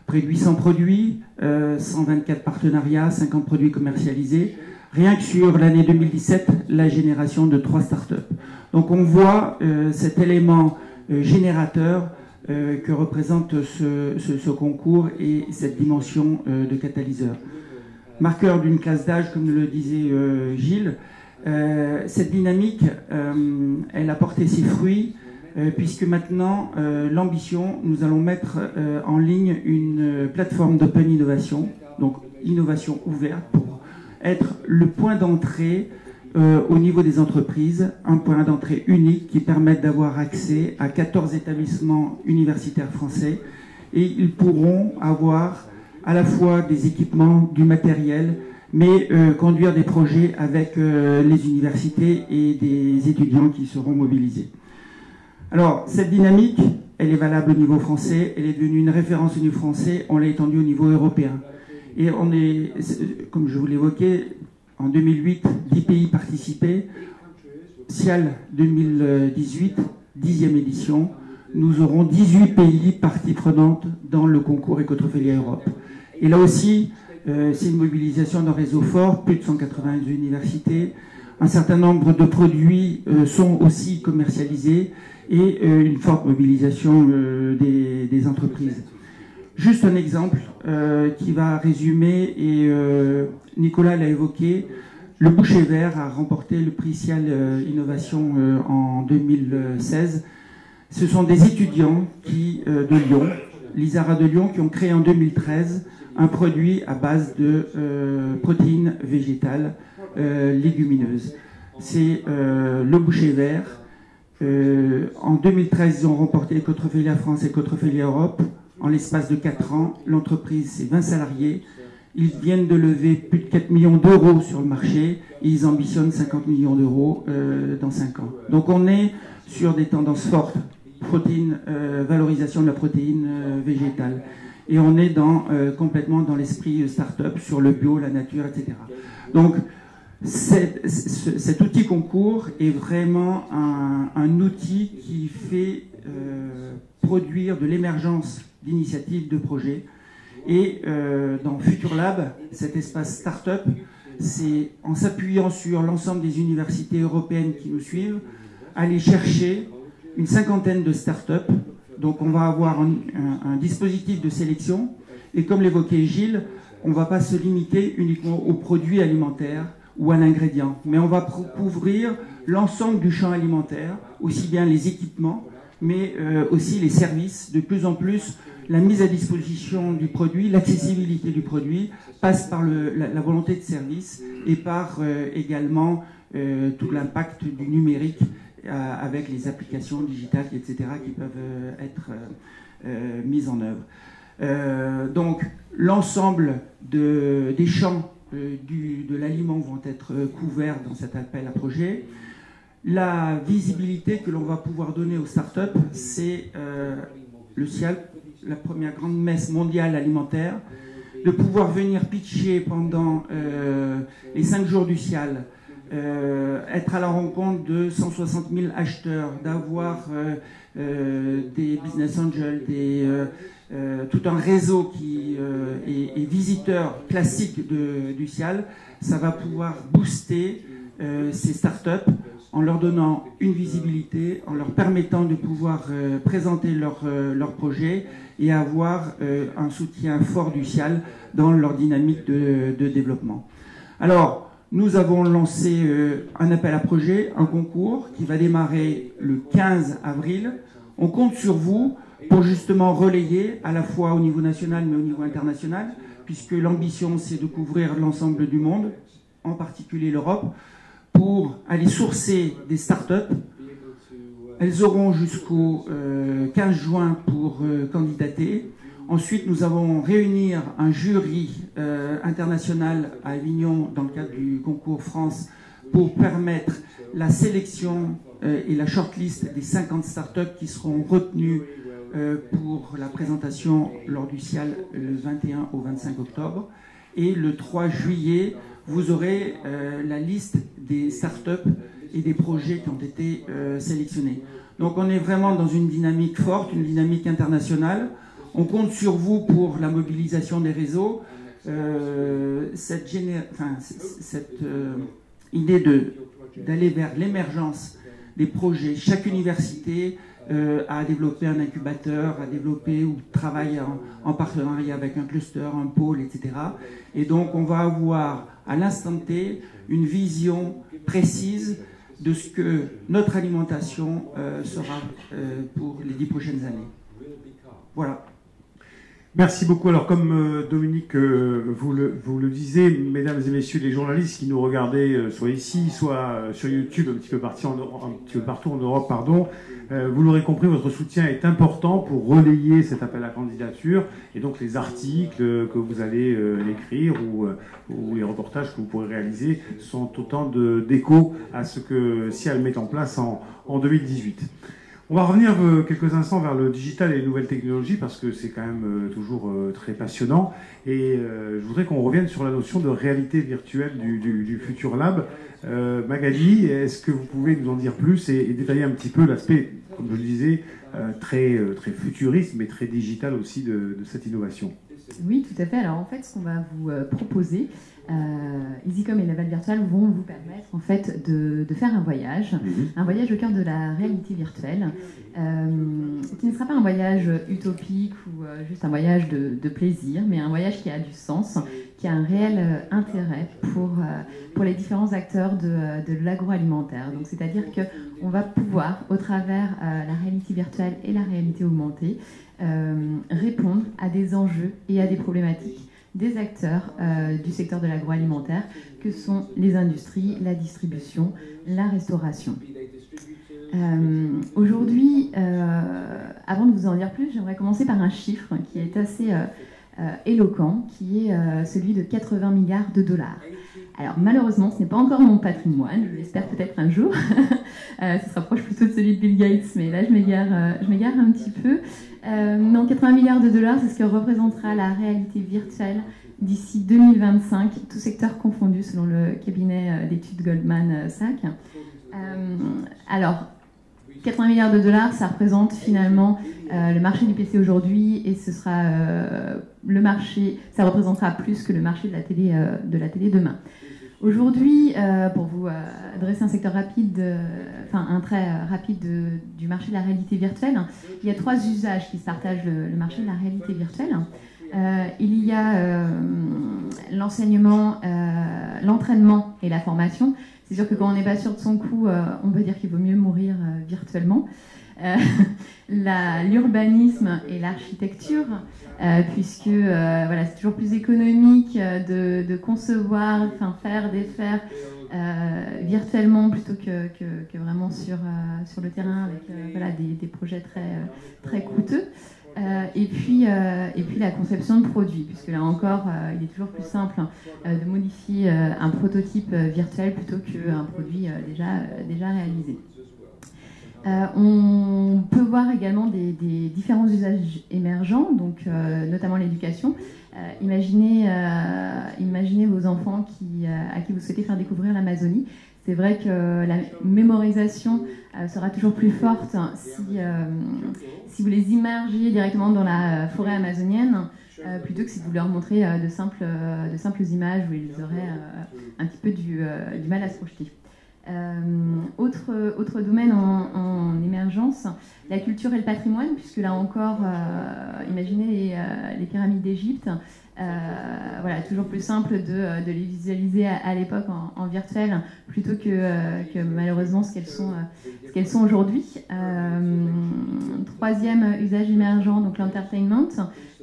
Speaker 5: Près de 800 produits, 124 partenariats, 50 produits commercialisés. Rien que sur l'année 2017, la génération de 3 startups. Donc on voit cet élément générateur que représente ce concours et cette dimension de catalyseur. Marqueur d'une classe d'âge, comme le disait Gilles, cette dynamique, elle a porté ses fruits, puisque maintenant, l'ambition, nous allons mettre en ligne une plateforme d'open innovation, donc innovation ouverte, pour être le point d'entrée au niveau des entreprises, un point d'entrée unique qui permette d'avoir accès à 14 établissements universitaires français, et ils pourront avoir à la fois des équipements, du matériel, mais conduire des projets avec les universités et des étudiants qui seront mobilisés. Alors, cette dynamique, elle est valable au niveau français, elle est devenue une référence au niveau français, on l'a étendue au niveau européen. Et on est, comme je vous l'évoquais, en 2008, 10 pays participaient. SIAL 2018, 10e édition, nous aurons 18 pays parties prenantes dans le concours Ecotrophelia Europe. Et là aussi, c'est une mobilisation d'un réseau fort, plus de 180 universités. Un certain nombre de produits sont aussi commercialisés et une forte mobilisation des entreprises. Juste un exemple qui va résumer, et Nicolas l'a évoqué, le Boucher Vert a remporté le prix SIAL Innovation en 2016. Ce sont des étudiants de Lyon, l'ISARA de Lyon, qui ont créé en 2013 un produit à base de protéines végétales légumineuses. C'est le Boucher Vert. En 2013, ils ont remporté Ecotrophelia France et Ecotrophelia Europe. En l'espace de 4 ans, l'entreprise, c'est 20 salariés. Ils viennent de lever plus de 4 millions d'euros sur le marché et ils ambitionnent 50 millions d'euros dans 5 ans. Donc on est sur des tendances fortes, valorisation de la protéine végétale. Et on est complètement dans l'esprit start-up sur le bio, la nature, etc. Donc cet outil concours est vraiment un outil qui fait produire de l'émergence d'initiatives, de projets. Et dans Future Lab, cet espace start-up, c'est en s'appuyant sur l'ensemble des universités européennes qui nous suivent, aller chercher une cinquantaine de start-up. Donc on va avoir un dispositif de sélection. Et comme l'évoquait Gilles, on ne va pas se limiter uniquement aux produits alimentaires ou à l'ingrédient, mais on va couvrir l'ensemble du champ alimentaire, aussi bien les équipements, mais aussi les services. De plus en plus, la mise à disposition du produit, l'accessibilité du produit passe par la volonté de service et par également tout l'impact du numérique avec les applications digitales, etc., qui peuvent être mises en œuvre. Donc, l'ensemble des champs de l'aliment vont être couverts dans cet appel à projet. La visibilité que l'on va pouvoir donner aux startups, c'est le SIAL, la première grande messe mondiale alimentaire, de pouvoir venir pitcher pendant les 5 jours du SIAL, être à la rencontre de 160 000 acheteurs, d'avoir des business angels, tout un réseau qui est visiteur classique du SIAL. Ça va pouvoir booster ces startups en leur donnant une visibilité, en leur permettant de pouvoir présenter leur projet et avoir un soutien fort du SIAL dans leur dynamique de développement. Alors, nous avons lancé un appel à projet, un concours qui va démarrer le 15 avril. On compte sur vous pour justement relayer à la fois au niveau national mais au niveau international, puisque l'ambition c'est de couvrir l'ensemble du monde, en particulier l'Europe, pour aller sourcer des startups. Elles auront jusqu'au 15 juin pour candidater. Ensuite, nous avons réuni un jury international à Avignon dans le cadre du concours France pour permettre la sélection et la shortlist des 50 startups qui seront retenues pour la présentation lors du CIAL le 21 au 25 octobre. Et le 3 juillet, vous aurez la liste des startups et des projets qui ont été sélectionnés. Donc on est vraiment dans une dynamique forte, une dynamique internationale. On compte sur vous pour la mobilisation des réseaux. Cette idée d'aller vers l'émergence des projets, chaque université a développé un incubateur, a développé ou travaille en partenariat avec un cluster, un pôle, etc. Et donc on va avoir à l'instant T une vision précise de ce que notre alimentation sera pour les 10 prochaines années. Voilà.
Speaker 1: Merci beaucoup. Alors, comme Dominique, vous le disiez, mesdames et messieurs les journalistes qui nous regardaient, soit ici, soit sur YouTube, un petit peu partout en Europe, pardon, vous l'aurez compris, votre soutien est important pour relayer cet appel à candidature, et donc les articles que vous allez écrire ou les reportages que vous pourrez réaliser sont autant d'échos à ce que CIAL met en place en 2018. On va revenir quelques instants vers le digital et les nouvelles technologies parce que c'est quand même toujours très passionnant. Et je voudrais qu'on revienne sur la notion de réalité virtuelle du Futur Lab. Magali, est-ce que vous pouvez nous en dire plus et détailler un petit peu l'aspect, comme je le disais, très futuriste mais très digital aussi de cette innovation?
Speaker 6: Oui, tout à fait. Alors en fait, ce qu'on va vous proposer, EasyCom et Laval Virtual vont vous permettre en fait de faire un voyage au cœur de la réalité virtuelle, qui ne sera pas un voyage utopique ou juste un voyage de plaisir, mais un voyage qui a du sens, qui a un réel intérêt pour les différents acteurs de l'agroalimentaire. Donc c'est-à-dire qu'on va pouvoir, au travers la réalité virtuelle et la réalité augmentée, répondre à des enjeux et à des problématiques des acteurs du secteur de l'agroalimentaire, que sont les industries, la distribution, la restauration. Aujourd'hui, avant de vous en dire plus, j'aimerais commencer par un chiffre qui est assez éloquent, qui est celui de 80 milliards de dollars. Alors malheureusement, ce n'est pas encore mon patrimoine, je l'espère peut-être un jour. Ça se rapproche plutôt de celui de Bill Gates, mais là je m'égare un petit peu. Non, 80 milliards de dollars, c'est ce que représentera la réalité virtuelle d'ici 2025, tout secteur confondu selon le cabinet d'études Goldman Sachs. Alors, 80 milliards de dollars, ça représente finalement le marché du PC aujourd'hui, et ce sera le marché, ça représentera plus que le marché de la télé demain. Aujourd'hui, pour vous dresser un secteur rapide, un trait rapide du marché de la réalité virtuelle, il y a 3 usages qui se partagent le marché de la réalité virtuelle. Il y a l'enseignement, l'entraînement et la formation. C'est sûr que quand on n'est pas sûr de son coup, on peut dire qu'il vaut mieux mourir virtuellement. L'urbanisme et l'architecture, puisque voilà, c'est toujours plus économique de concevoir, faire, défaire virtuellement plutôt que vraiment sur le terrain avec voilà, des projets très coûteux. Et puis la conception de produits, puisque là encore, il est toujours plus simple de modifier un prototype virtuel plutôt qu'un produit déjà réalisé. On peut voir également des différents usages émergents, donc notamment l'éducation. Imaginez vos enfants à qui vous souhaitez faire découvrir l'Amazonie. C'est vrai que la mémorisation sera toujours plus forte si vous les immergiez directement dans la forêt amazonienne, plutôt que si vous leur montrez de simples images où ils auraient un petit peu du mal à se projeter. Autre domaine en émergence, la culture et le patrimoine, puisque là encore, imaginez les pyramides d'Égypte. Voilà, toujours plus simple de les visualiser à l'époque en virtuel plutôt que malheureusement ce qu'elles sont aujourd'hui. 3e usage émergent, donc l'entertainment,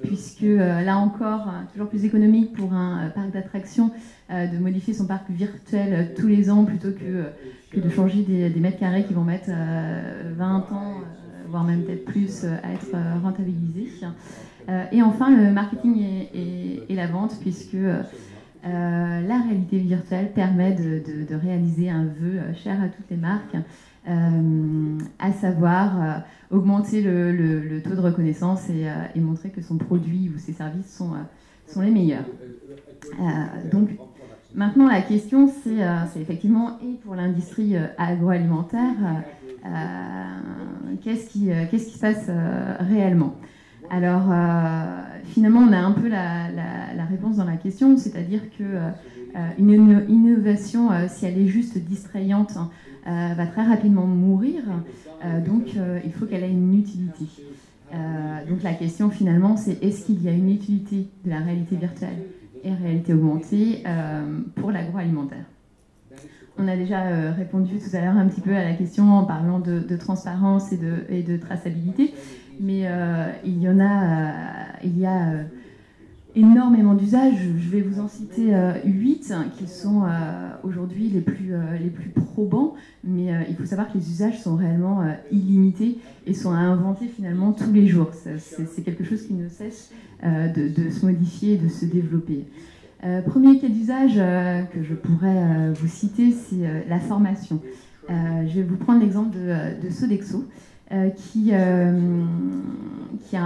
Speaker 6: puisque là encore, toujours plus économique pour un parc d'attractions de modifier son parc virtuel tous les ans plutôt que de changer des mètres carrés qui vont mettre 20 ans voire même peut-être plus, à être rentabilisés. Et enfin, le marketing et la vente, puisque la réalité virtuelle permet de réaliser un vœu cher à toutes les marques, à savoir augmenter le taux de reconnaissance et montrer que son produit ou ses services sont les meilleurs. Donc, maintenant, la question, c'est effectivement, et pour l'industrie agroalimentaire, qu'est-ce qui se passe réellement? Alors, finalement, on a un peu la réponse dans la question, c'est-à-dire qu'une innovation, si elle est juste distrayante, va très rapidement mourir, donc il faut qu'elle ait une utilité. Donc la question, finalement, c'est est-ce qu'il y a une utilité de la réalité virtuelle et réalité augmentée pour l'agroalimentaire? On a déjà répondu tout à l'heure un petit peu à la question en parlant de transparence et de traçabilité, mais il y a énormément d'usages. Je vais vous en citer 8 qui sont aujourd'hui les plus probants, mais il faut savoir que les usages sont réellement illimités et sont à inventer finalement tous les jours. C'est quelque chose qui ne cesse de se modifier et de se développer. Premier cas d'usage que je pourrais vous citer, c'est la formation. Je vais vous prendre l'exemple de Sodexo, qui a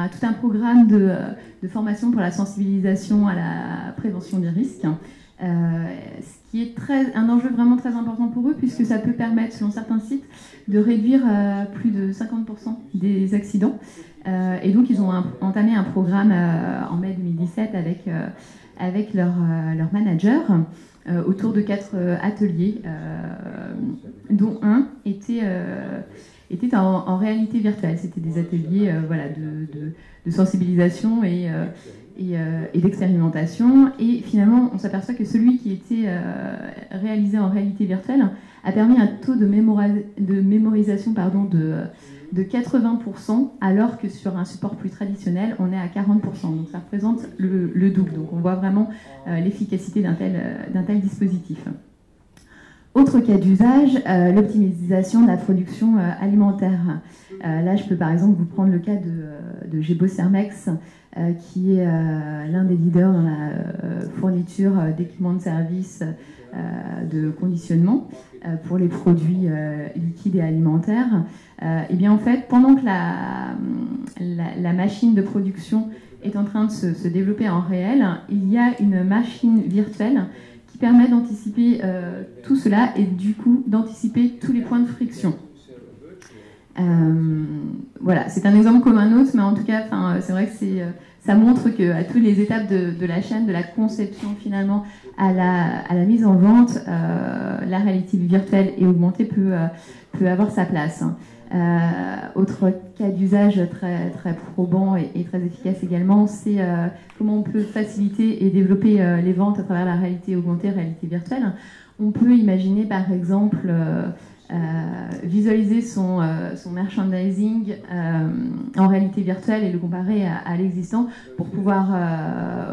Speaker 6: tout un programme de formation pour la sensibilisation à la prévention des risques, ce qui est un enjeu vraiment très important pour eux, puisque ça peut permettre, selon certains sites, de réduire plus de 50% des accidents. Et donc, ils ont entamé un programme en mai 2017 avec leur manager autour de 4 ateliers, dont un était en réalité virtuelle. C'était des ateliers de sensibilisation et d'expérimentation. Et finalement, on s'aperçoit que celui qui était réalisé en réalité virtuelle a permis un taux de mémorisation de 80%, alors que sur un support plus traditionnel, on est à 40%. Donc ça représente le double. Donc on voit vraiment l'efficacité d'un tel dispositif. Autre cas d'usage, l'optimisation de la production alimentaire. Là, je peux par exemple vous prendre le cas de Gebo Cermex, qui est l'un des leaders dans la fourniture d'équipements de service de conditionnement pour les produits liquides et alimentaires. Et bien en fait, pendant que la machine de production est en train de se développer en réel, il y a une machine virtuelle qui permet d'anticiper tout cela et du coup d'anticiper tous les points de friction. Voilà, c'est un exemple comme un autre, mais en tout cas, c'est vrai que ça montre qu'à toutes les étapes de la chaîne, de la conception finalement à la mise en vente, la réalité virtuelle et augmentée peut avoir sa place. Autre cas d'usage très, très probant et très efficace également, c'est comment on peut faciliter et développer les ventes à travers la réalité augmentée, réalité virtuelle. On peut imaginer par exemple visualiser son merchandising en réalité virtuelle et le comparer à l'existant pour pouvoir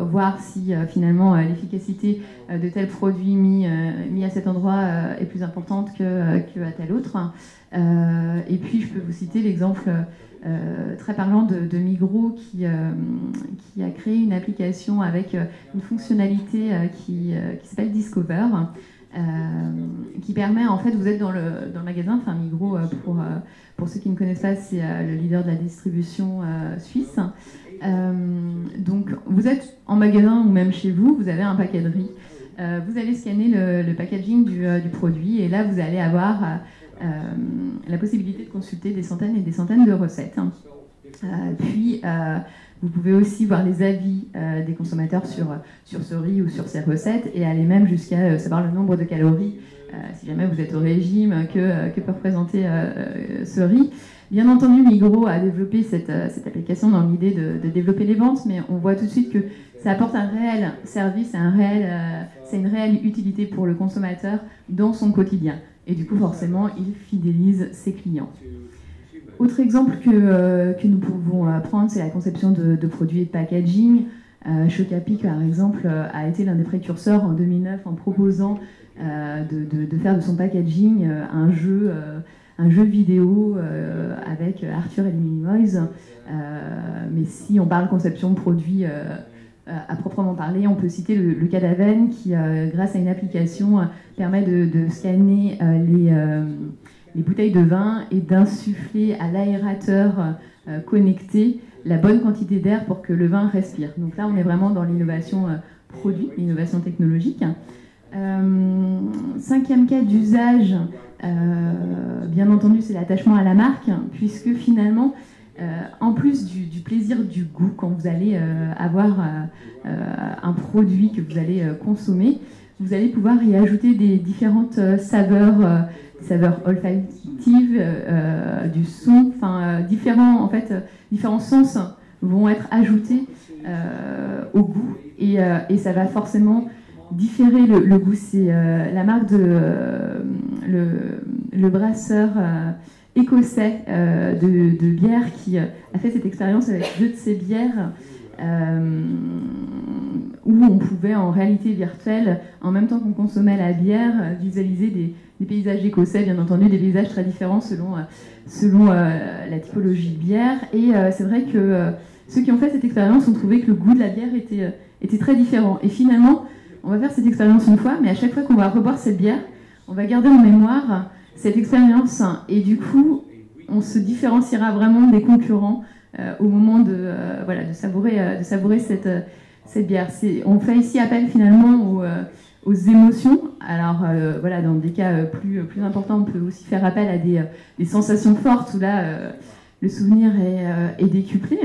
Speaker 6: voir si finalement l'efficacité de tel produit mis à cet endroit est plus importante qu'à tel autre. Et puis je peux vous citer l'exemple très parlant de Migros qui a créé une application avec une fonctionnalité qui s'appelle Discover, qui permet, en fait, vous êtes dans le magasin, enfin Migros, pour ceux qui ne connaissent pas, c'est le leader de la distribution suisse. Donc vous êtes en magasin ou même chez vous, vous avez un paquet de riz, vous allez scanner le packaging du produit et là vous allez avoir la possibilité de consulter des centaines et des centaines de recettes. Puis vous pouvez aussi voir les avis des consommateurs sur ce riz ou sur ces recettes et aller même jusqu'à savoir le nombre de calories, si jamais vous êtes au régime, que peut représenter ce riz. Bien entendu, Migros a développé cette application dans l'idée de développer les ventes, mais on voit tout de suite que ça apporte un réel service, c'est une réelle utilité pour le consommateur dans son quotidien. Et du coup, forcément, il fidélise ses clients. Autre exemple que nous pouvons prendre, c'est la conception de produits et de packaging. Chocapic, par exemple, a été l'un des précurseurs en 2009 en proposant de faire de son packaging un jeu un jeu vidéo avec Arthur et les Minimoys. Mais si on parle conception de produits à proprement parler, on peut citer le cas d'Aven qui, grâce à une application, permet de scanner les bouteilles de vin et d'insuffler à l'aérateur connecté la bonne quantité d'air pour que le vin respire. Donc là, on est vraiment dans l'innovation produit, l'innovation technologique. 5e cas d'usage, bien entendu, c'est l'attachement à la marque, puisque finalement, en plus du plaisir du goût, quand vous allez avoir un produit que vous allez consommer, vous allez pouvoir y ajouter des différentes saveurs, saveurs olfactives, du son, enfin différents sens vont être ajoutés au goût et ça va forcément différer le goût. C'est la marque le brasseur écossais de bière qui a fait cette expérience avec 2 de ses bières où on pouvait en réalité virtuelle, en même temps qu'on consommait la bière, visualiser des paysages écossais, bien entendu, des paysages très différents selon la typologie de bière. Et c'est vrai que ceux qui ont fait cette expérience ont trouvé que le goût de la bière était très différent. Et finalement, on va faire cette expérience une fois, mais à chaque fois qu'on va reboire cette bière, on va garder en mémoire cette expérience. Et du coup, on se différenciera vraiment des concurrents au moment de savourer cette bière. On fait ici appel finalement aux émotions. Alors dans des cas plus importants, on peut aussi faire appel à des sensations fortes où là, le souvenir est décuplé.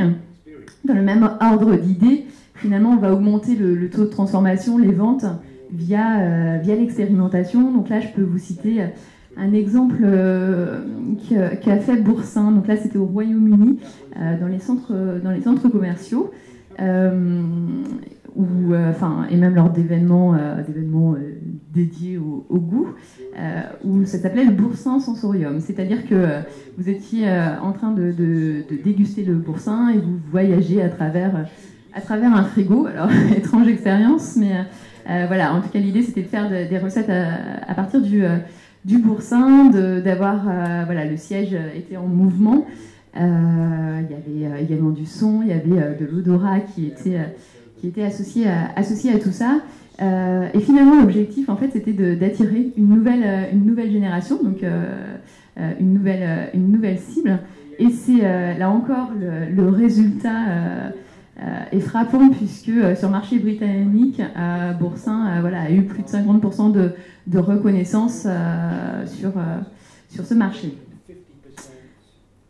Speaker 6: Dans le même ordre d'idées, finalement, on va augmenter le taux de transformation, les ventes, via l'expérimentation. Donc là, je peux vous citer un exemple qu'a fait Boursin. Donc là, c'était au Royaume-Uni, dans les centres commerciaux, et même lors d'événements dédiés au goût, où ça s'appelait le Boursin Sensorium. C'est-à-dire que vous étiez en train de déguster le boursin et vous voyagez à travers un frigo. Alors, étrange expérience, mais en tout cas, l'idée, c'était de faire des recettes à partir du boursin, d'avoir le siège était en mouvement. Il y avait également du son, il y avait de l'odorat qui était associé à tout ça. Et finalement, l'objectif, en fait, c'était d'attirer une nouvelle génération, donc une nouvelle cible. Et c'est là encore le résultat est frappant, puisque sur le marché britannique, Boursin a eu plus de 50% de reconnaissance sur ce marché.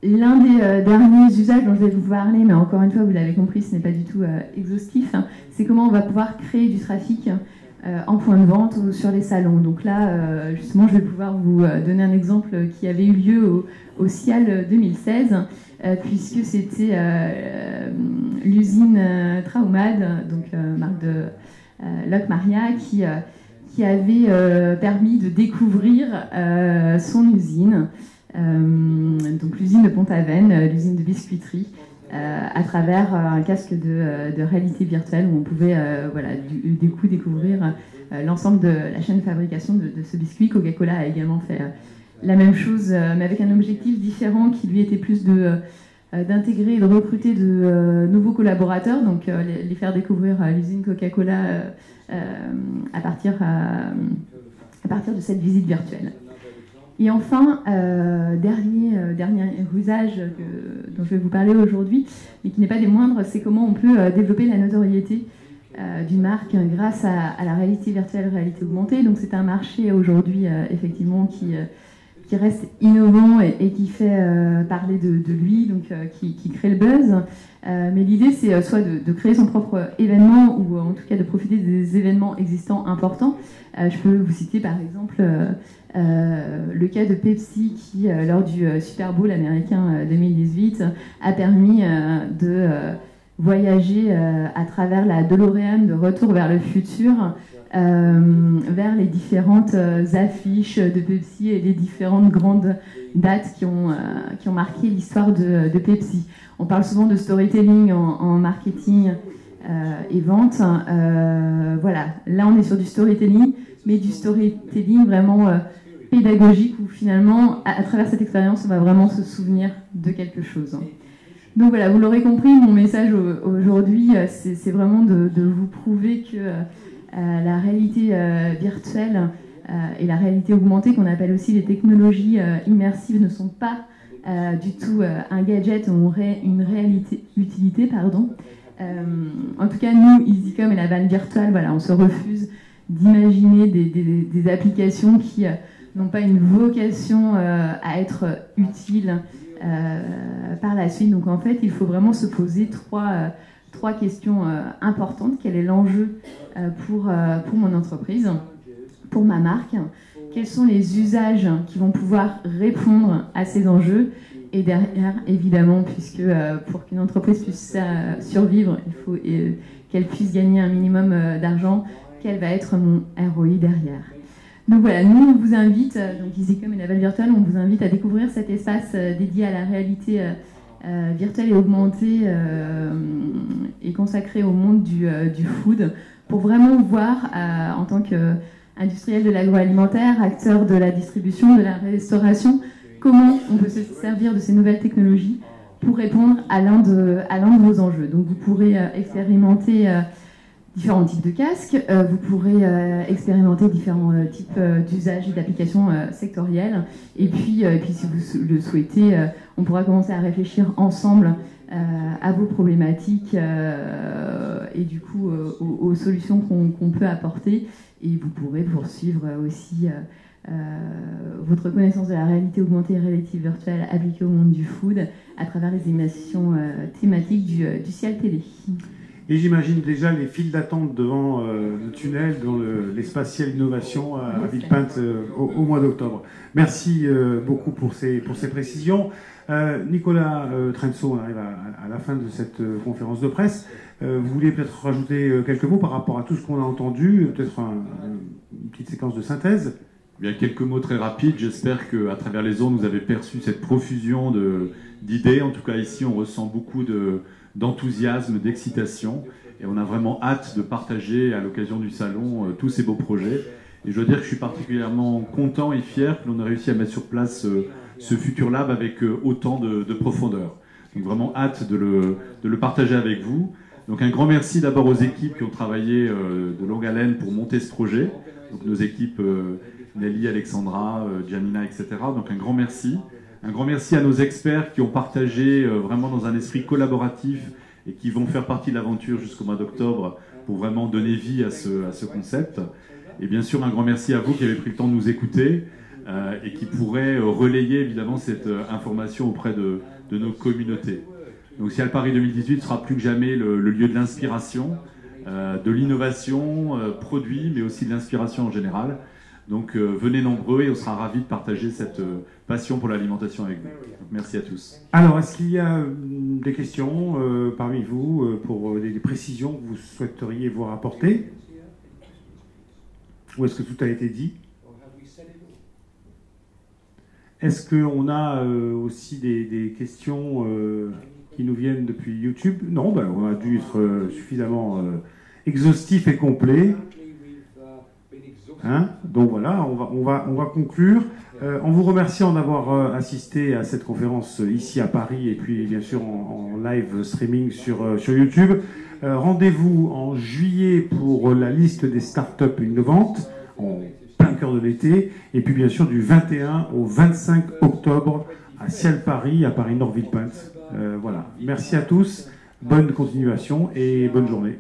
Speaker 6: L'un des derniers usages dont je vais vous parler, mais encore une fois, vous l'avez compris, ce n'est pas du tout exhaustif, c'est comment on va pouvoir créer du trafic en point de vente ou sur les salons. Donc là, justement, je vais pouvoir vous donner un exemple qui avait eu lieu au CIAL 2016, puisque c'était l'usine Traumad, donc marque de Locmaria, qui avait permis de découvrir son usine. Donc l'usine de Pont-Aven, l'usine de biscuiterie, à travers un casque de réalité virtuelle où on pouvait du coup découvrir l'ensemble de la chaîne de fabrication de ce biscuit. Coca-Cola a également fait la même chose, mais avec un objectif différent qui lui était plus d'intégrer et de recruter de nouveaux collaborateurs, donc les faire découvrir l'usine Coca-Cola à partir de cette visite virtuelle. Et enfin, dernier usage dont je vais vous parler aujourd'hui, mais qui n'est pas des moindres, c'est comment on peut développer la notoriété d'une marque grâce à la réalité virtuelle, réalité augmentée. Donc c'est un marché aujourd'hui effectivement qui reste innovant et qui fait parler de lui, donc qui crée le buzz. Mais l'idée, c'est soit de créer son propre événement, ou en tout cas de profiter des événements existants importants. Je peux vous citer par exemple le cas de Pepsi qui, lors du Super Bowl américain 2018, a permis de voyager à travers la DeLorean de Retour vers le futur, vers les différentes affiches de Pepsi et les différentes grandes dates qui ont marqué l'histoire de Pepsi. On parle souvent de storytelling en marketing et vente. Là on est sur du storytelling, mais du storytelling vraiment pédagogique où finalement, à travers cette expérience, on va vraiment se souvenir de quelque chose. Donc voilà, vous l'aurez compris, mon message aujourd'hui, c'est vraiment de vous prouver que la réalité virtuelle et la réalité augmentée, qu'on appelle aussi les technologies immersives, ne sont pas du tout un gadget ou une réalité utilité, pardon. En tout cas, nous, EasyCom et la vanne virtuelle, voilà, on se refuse d'imaginer des applications qui n'ont pas une vocation à être utiles par la suite. Donc en fait, il faut vraiment se poser trois questions importantes. Quel est l'enjeu pour mon entreprise, pour ma marque? Quels sont les usages qui vont pouvoir répondre à ces enjeux? Et derrière, évidemment, puisque pour qu'une entreprise puisse survivre, il faut qu'elle puisse gagner un minimum d'argent, quel va être mon ROI derrière? Donc voilà, nous on vous invite, donc EasyCom et la vanne virtuelle, on vous invite à découvrir cet espace dédié à la réalité virtuelle et augmentée et consacré au monde du food, pour vraiment voir en tant qu'industriel de l'agroalimentaire, acteur de la distribution, de la restauration, comment on peut se servir de ces nouvelles technologies pour répondre à l'un de vos enjeux. Donc vous pourrez expérimenter différents types de casques, vous pourrez expérimenter différents types d'usages et d'applications sectorielles. Et puis si vous le souhaitez, on pourra commencer à réfléchir ensemble à vos problématiques et du coup aux solutions qu'on peut apporter. Et vous pourrez poursuivre aussi votre connaissance de la réalité augmentée et réalité virtuelle appliquée au monde du food à travers les animations thématiques du Ciel Télé.
Speaker 1: Et j'imagine déjà les files d'attente devant le tunnel, dans l'espace Ciel Innovation à Villepinte au mois d'octobre. Merci beaucoup pour ces précisions. Nicolas Trenso, on arrive à la fin de cette conférence de presse. Vous vouliez peut-être rajouter quelques mots par rapport à tout ce qu'on a entendu, peut-être une petite séquence de synthèse?
Speaker 2: Bien, quelques mots très rapides. J'espère qu'à travers les ondes, vous avez perçu cette profusion d'idées. En tout cas, ici, on ressent beaucoup d'enthousiasme, d'excitation. Et on a vraiment hâte de partager à l'occasion du salon tous ces beaux projets. Et je dois dire que je suis particulièrement content et fier que l'on ait réussi à mettre sur place ce Futur Lab avec autant de profondeur. Donc vraiment hâte de le partager avec vous. Donc un grand merci d'abord aux équipes qui ont travaillé de longue haleine pour monter ce projet. Donc nos équipes Nelly, Alexandra, Janina, etc. Donc un grand merci. Un grand merci à nos experts qui ont partagé vraiment dans un esprit collaboratif et qui vont faire partie de l'aventure jusqu'au mois d'octobre pour vraiment donner vie à ce concept. Et bien sûr, un grand merci à vous qui avez pris le temps de nous écouter et qui pourrez relayer évidemment cette information auprès de nos communautés. Donc Ciel Paris 2018 sera plus que jamais le lieu de l'inspiration, de l'innovation, produit, mais aussi de l'inspiration en général. Donc venez nombreux et on sera ravis de partager cette passion pour l'alimentation avec vous. Donc, merci à tous.
Speaker 1: Alors, est-ce qu'il y a des questions parmi vous pour des précisions que vous souhaiteriez voir apporter? Ou est-ce que tout a été dit? Est-ce qu'on a aussi des questions qui nous viennent depuis YouTube? Non, ben, on a dû être suffisamment exhaustif et complet. Hein? Donc voilà, on va conclure. En vous remerciant d'avoir assisté à cette conférence ici à Paris et puis bien sûr en live streaming sur YouTube. Rendez-vous en juillet pour la liste des startups innovantes en plein cœur de l'été. Et puis bien sûr du 21 au 25 octobre à Ciel Paris, à Paris Nord Villepinte. Voilà. Merci à tous, bonne continuation et bonne journée.